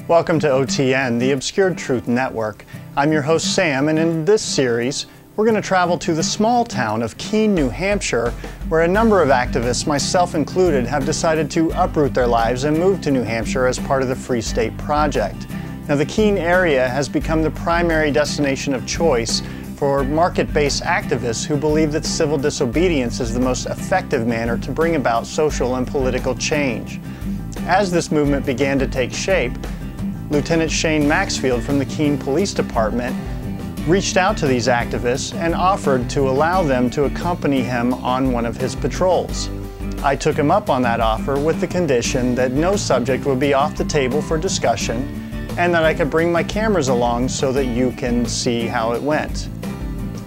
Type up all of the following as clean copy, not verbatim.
Welcome to OTN, the Obscured Truth Network. I'm your host Sam, and in this series we're going to travel to the small town of Keene, New Hampshire, where a number of activists, myself included, have decided to uproot their lives and move to New Hampshire as part of the Free State Project. Now, the Keene area has become the primary destination of choice for market-based activists who believe that civil disobedience is the most effective manner to bring about social and political change. As this movement began to take shape, Lieutenant Shane Maxfield from the Keene Police Department reached out to these activists and offered to allow them to accompany him on one of his patrols. I took him up on that offer with the condition that no subject would be off the table for discussion and that I could bring my cameras along so that you can see how it went.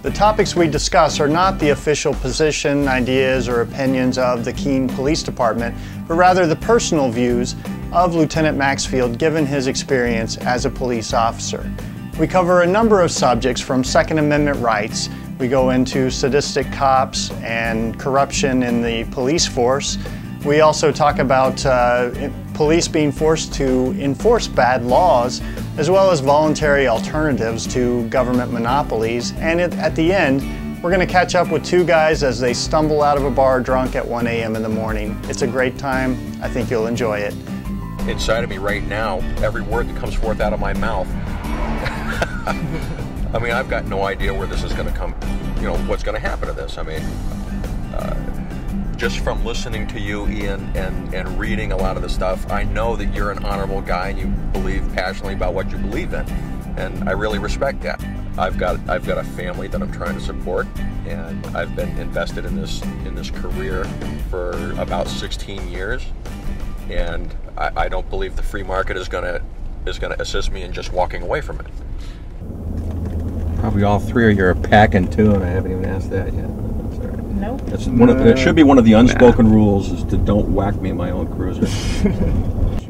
The topics we discuss are not the official position, ideas, or opinions of the Keene Police Department, but rather the personal views of Lieutenant Maxfield given his experience as a police officer. We cover a number of subjects from Second Amendment rights. We go into sadistic cops and corruption in the police force. We also talk about police being forced to enforce bad laws, as well as voluntary alternatives to government monopolies. And at the end, we're going to catch up with two guys as they stumble out of a bar drunk at 1 a.m. in the morning. It's a great time. I think you'll enjoy it. Inside of me right now, every word that comes forth out of my mouth, I mean, I've got no idea where this is going to come, what's going to happen to this. I mean, just from listening to you, Ian, and reading a lot of the stuff, I know that you're an honorable guy and you believe passionately about what you believe in, and I really respect that. I've got a family that I'm trying to support, and I've been invested in this career for about 16 years, and I don't believe the free market is gonna assist me in just walking away from it. Probably all three of you are packing too, and I haven't even asked that yet. Sorry. Nope. That's it should be one of the unspoken rules is to don't whack me in my own cruiser.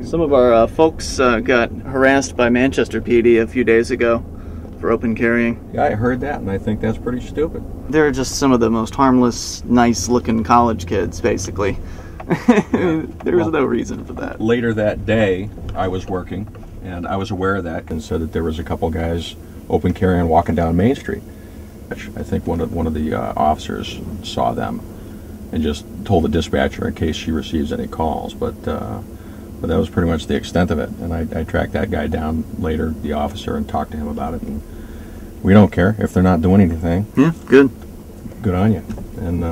Some of our folks got harassed by Manchester PD a few days ago for open carrying. Yeah, I heard that, and I think that's pretty stupid. They're just some of the most harmless, nice-looking college kids, basically. There was no reason for that. Later that day, I was working, and I was aware of that and said that there was a couple guys open carrying walking down Main Street. I think one of the officers saw them and just told the dispatcher in case she receives any calls, but that was pretty much the extent of it. And I tracked that guy down later, the officer, and talked to him about it. And we don't care if they're not doing anything. Yeah, good. Good on you. And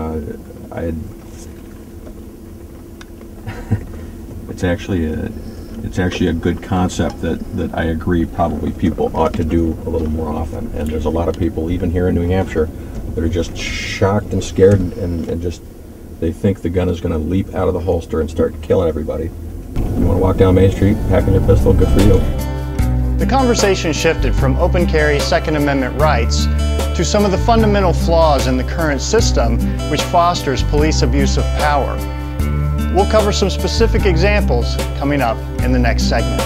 it's actually a good concept that I agree probably people ought to do a little more often. And there's a lot of people, even here in New Hampshire, that are just shocked and scared and just, they think the gun is going to leap out of the holster and start killing everybody. You want to walk down Main Street packing your pistol, good for you. The conversation shifted from open carry Second Amendment rights to some of the fundamental flaws in the current system which fosters police abuse of power. We'll cover some specific examples coming up in the next segment.